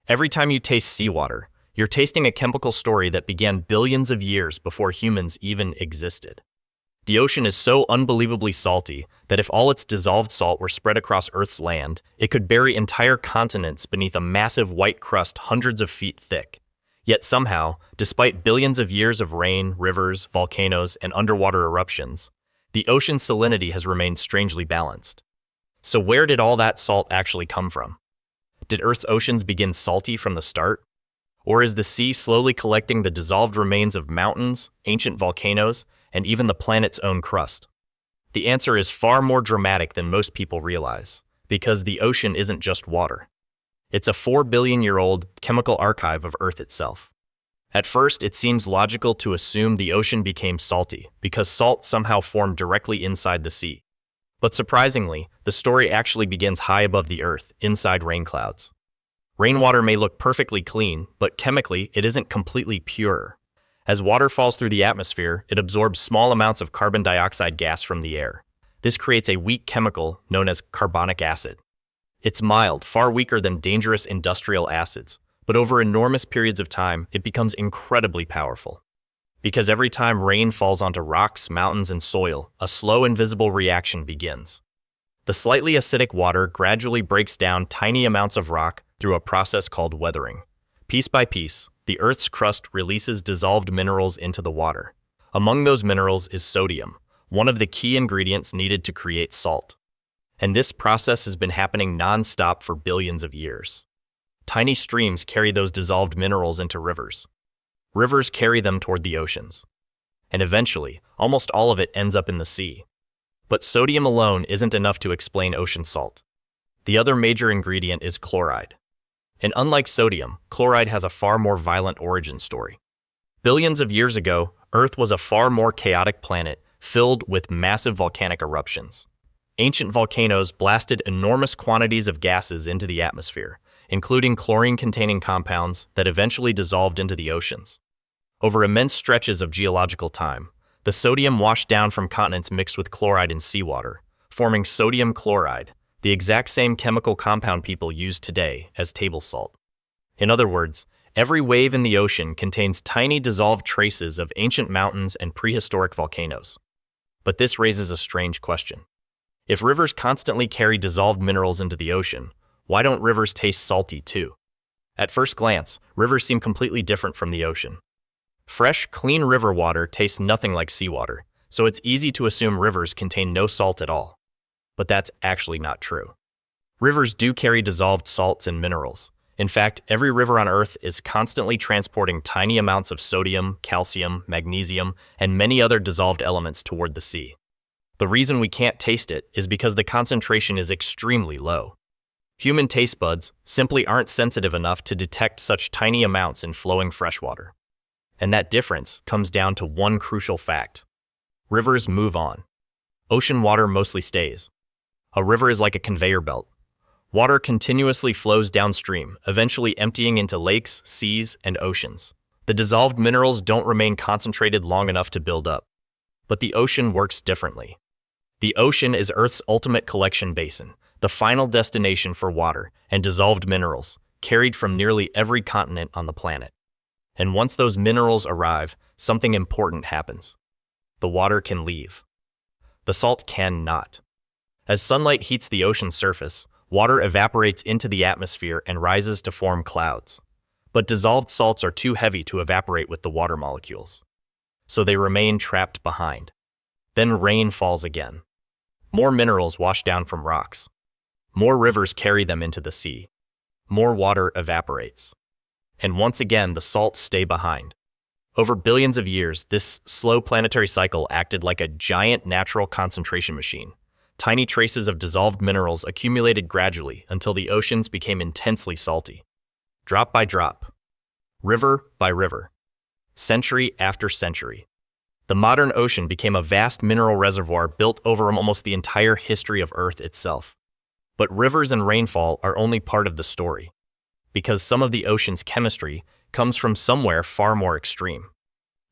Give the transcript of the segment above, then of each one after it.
Every time you taste seawater, you're tasting a chemical story that began billions of years before humans even existed. The ocean is so unbelievably salty that if all its dissolved salt were spread across Earth's land, it could bury entire continents beneath a massive white crust hundreds of feet thick. Yet somehow, despite billions of years of rain, rivers, volcanoes, and underwater eruptions, the ocean's salinity has remained strangely balanced. So where did all that salt actually come from? Did Earth's oceans begin salty from the start? Or is the sea slowly collecting the dissolved remains of mountains, ancient volcanoes, and even the planet's own crust? The answer is far more dramatic than most people realize, because the ocean isn't just water. It's a 4 billion-year-old chemical archive of Earth itself. At first, it seems logical to assume the ocean became salty because salt somehow formed directly inside the sea. But surprisingly, the story actually begins high above the Earth, inside rain clouds. Rainwater may look perfectly clean, but chemically, it isn't completely pure. As water falls through the atmosphere, it absorbs small amounts of carbon dioxide gas from the air. This creates a weak chemical known as carbonic acid. It's mild, far weaker than dangerous industrial acids, but over enormous periods of time, it becomes incredibly powerful. Because every time rain falls onto rocks, mountains, and soil, a slow, invisible reaction begins. The slightly acidic water gradually breaks down tiny amounts of rock through a process called weathering. Piece by piece, the Earth's crust releases dissolved minerals into the water. Among those minerals is sodium, one of the key ingredients needed to create salt. And this process has been happening non-stop for billions of years. Tiny streams carry those dissolved minerals into rivers. Rivers carry them toward the oceans. And eventually, almost all of it ends up in the sea. But sodium alone isn't enough to explain ocean salt. The other major ingredient is chloride. And unlike sodium, chloride has a far more violent origin story. Billions of years ago, Earth was a far more chaotic planet filled with massive volcanic eruptions. Ancient volcanoes blasted enormous quantities of gases into the atmosphere, including chlorine-containing compounds that eventually dissolved into the oceans. Over immense stretches of geological time, the sodium washed down from continents mixed with chloride in seawater, forming sodium chloride, the exact same chemical compound people use today as table salt. In other words, every wave in the ocean contains tiny dissolved traces of ancient mountains and prehistoric volcanoes. But this raises a strange question. If rivers constantly carry dissolved minerals into the ocean, why don't rivers taste salty too? At first glance, rivers seem completely different from the ocean. Fresh, clean river water tastes nothing like seawater, so it's easy to assume rivers contain no salt at all. But that's actually not true. Rivers do carry dissolved salts and minerals. In fact, every river on Earth is constantly transporting tiny amounts of sodium, calcium, magnesium, and many other dissolved elements toward the sea. The reason we can't taste it is because the concentration is extremely low. Human taste buds simply aren't sensitive enough to detect such tiny amounts in flowing freshwater. And that difference comes down to one crucial fact. Rivers move on. Ocean water mostly stays. A river is like a conveyor belt. Water continuously flows downstream, eventually emptying into lakes, seas, and oceans. The dissolved minerals don't remain concentrated long enough to build up. But the ocean works differently. The ocean is Earth's ultimate collection basin, the final destination for water and dissolved minerals, carried from nearly every continent on the planet. And once those minerals arrive, something important happens. The water can leave. The salt cannot. As sunlight heats the ocean's surface, water evaporates into the atmosphere and rises to form clouds. But dissolved salts are too heavy to evaporate with the water molecules. So they remain trapped behind. Then rain falls again. More minerals wash down from rocks. More rivers carry them into the sea. More water evaporates. And once again, the salts stay behind. Over billions of years, this slow planetary cycle acted like a giant natural concentration machine. Tiny traces of dissolved minerals accumulated gradually until the oceans became intensely salty. Drop by drop. River by river. Century after century. The modern ocean became a vast mineral reservoir built over almost the entire history of Earth itself. But rivers and rainfall are only part of the story, because some of the ocean's chemistry comes from somewhere far more extreme.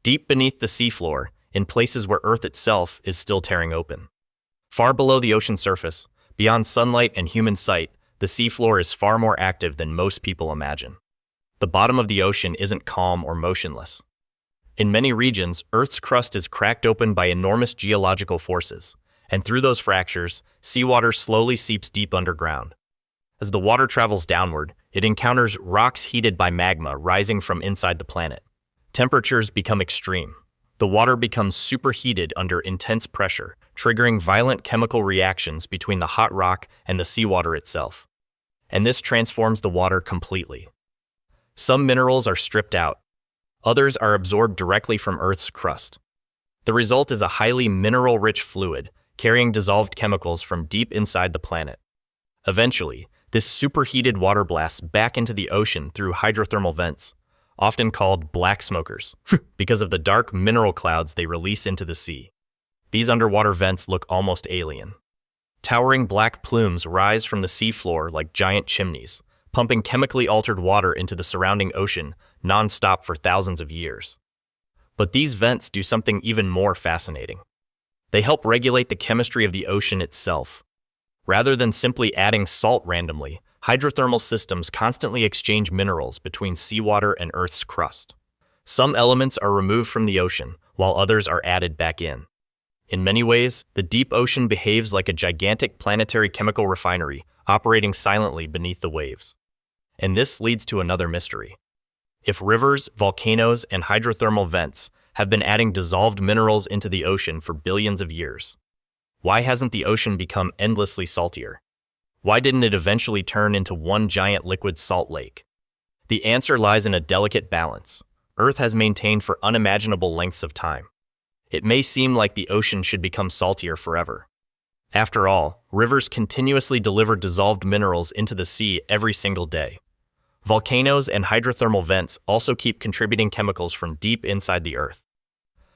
Deep beneath the seafloor, in places where Earth itself is still tearing open. Far below the ocean surface, beyond sunlight and human sight, the seafloor is far more active than most people imagine. The bottom of the ocean isn't calm or motionless. In many regions, Earth's crust is cracked open by enormous geological forces, and through those fractures, seawater slowly seeps deep underground. As the water travels downward, it encounters rocks heated by magma rising from inside the planet. Temperatures become extreme. The water becomes superheated under intense pressure, triggering violent chemical reactions between the hot rock and the seawater itself. And this transforms the water completely. Some minerals are stripped out. Others are absorbed directly from Earth's crust. The result is a highly mineral-rich fluid, carrying dissolved chemicals from deep inside the planet. Eventually, this superheated water blasts back into the ocean through hydrothermal vents, often called black smokers, because of the dark mineral clouds they release into the sea. These underwater vents look almost alien. Towering black plumes rise from the seafloor like giant chimneys, pumping chemically altered water into the surrounding ocean non-stop for thousands of years. But these vents do something even more fascinating. They help regulate the chemistry of the ocean itself. Rather than simply adding salt randomly, hydrothermal systems constantly exchange minerals between seawater and Earth's crust. Some elements are removed from the ocean, while others are added back in. In many ways, the deep ocean behaves like a gigantic planetary chemical refinery, operating silently beneath the waves. And this leads to another mystery. If rivers, volcanoes, and hydrothermal vents have been adding dissolved minerals into the ocean for billions of years, why hasn't the ocean become endlessly saltier? Why didn't it eventually turn into one giant liquid salt lake? The answer lies in a delicate balance Earth has maintained for unimaginable lengths of time. It may seem like the ocean should become saltier forever. After all, rivers continuously deliver dissolved minerals into the sea every single day. Volcanoes and hydrothermal vents also keep contributing chemicals from deep inside the Earth.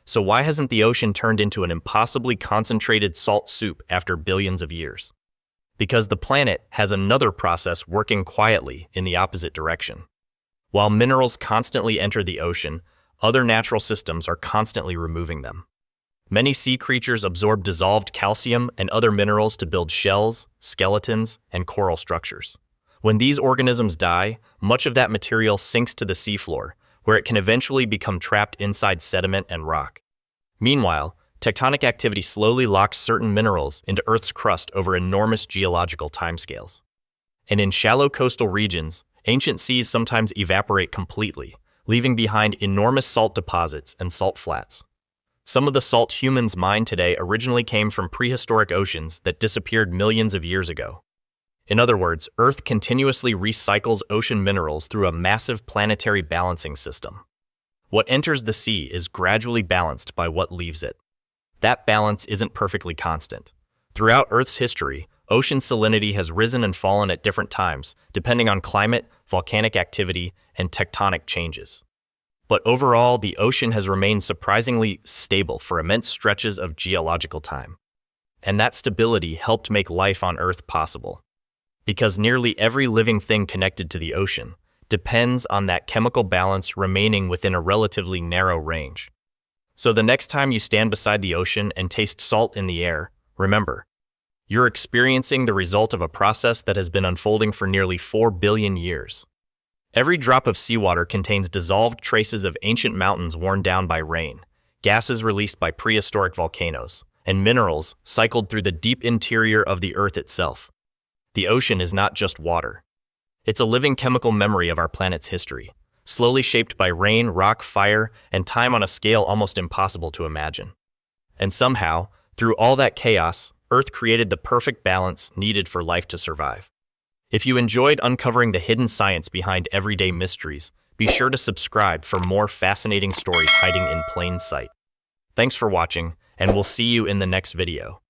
So why hasn't the ocean turned into an impossibly concentrated salt soup after billions of years? Because the planet has another process working quietly in the opposite direction. While minerals constantly enter the ocean, other natural systems are constantly removing them. Many sea creatures absorb dissolved calcium and other minerals to build shells, skeletons, and coral structures. When these organisms die, much of that material sinks to the seafloor, where it can eventually become trapped inside sediment and rock. Meanwhile, tectonic activity slowly locks certain minerals into Earth's crust over enormous geological timescales. And in shallow coastal regions, ancient seas sometimes evaporate completely, leaving behind enormous salt deposits and salt flats. Some of the salt humans mine today originally came from prehistoric oceans that disappeared millions of years ago. In other words, Earth continuously recycles ocean minerals through a massive planetary balancing system. What enters the sea is gradually balanced by what leaves it. That balance isn't perfectly constant. Throughout Earth's history, ocean salinity has risen and fallen at different times, depending on climate, volcanic activity, and tectonic changes. But overall, the ocean has remained surprisingly stable for immense stretches of geological time. And that stability helped make life on Earth possible. Because nearly every living thing connected to the ocean depends on that chemical balance remaining within a relatively narrow range. So the next time you stand beside the ocean and taste salt in the air, remember, you're experiencing the result of a process that has been unfolding for nearly 4 billion years. Every drop of seawater contains dissolved traces of ancient mountains worn down by rain, gases released by prehistoric volcanoes, and minerals cycled through the deep interior of the Earth itself. The ocean is not just water. It's a living chemical memory of our planet's history, slowly shaped by rain, rock, fire, and time on a scale almost impossible to imagine. And somehow, through all that chaos, Earth created the perfect balance needed for life to survive. If you enjoyed uncovering the hidden science behind everyday mysteries, be sure to subscribe for more fascinating stories hiding in plain sight. Thanks for watching, and we'll see you in the next video.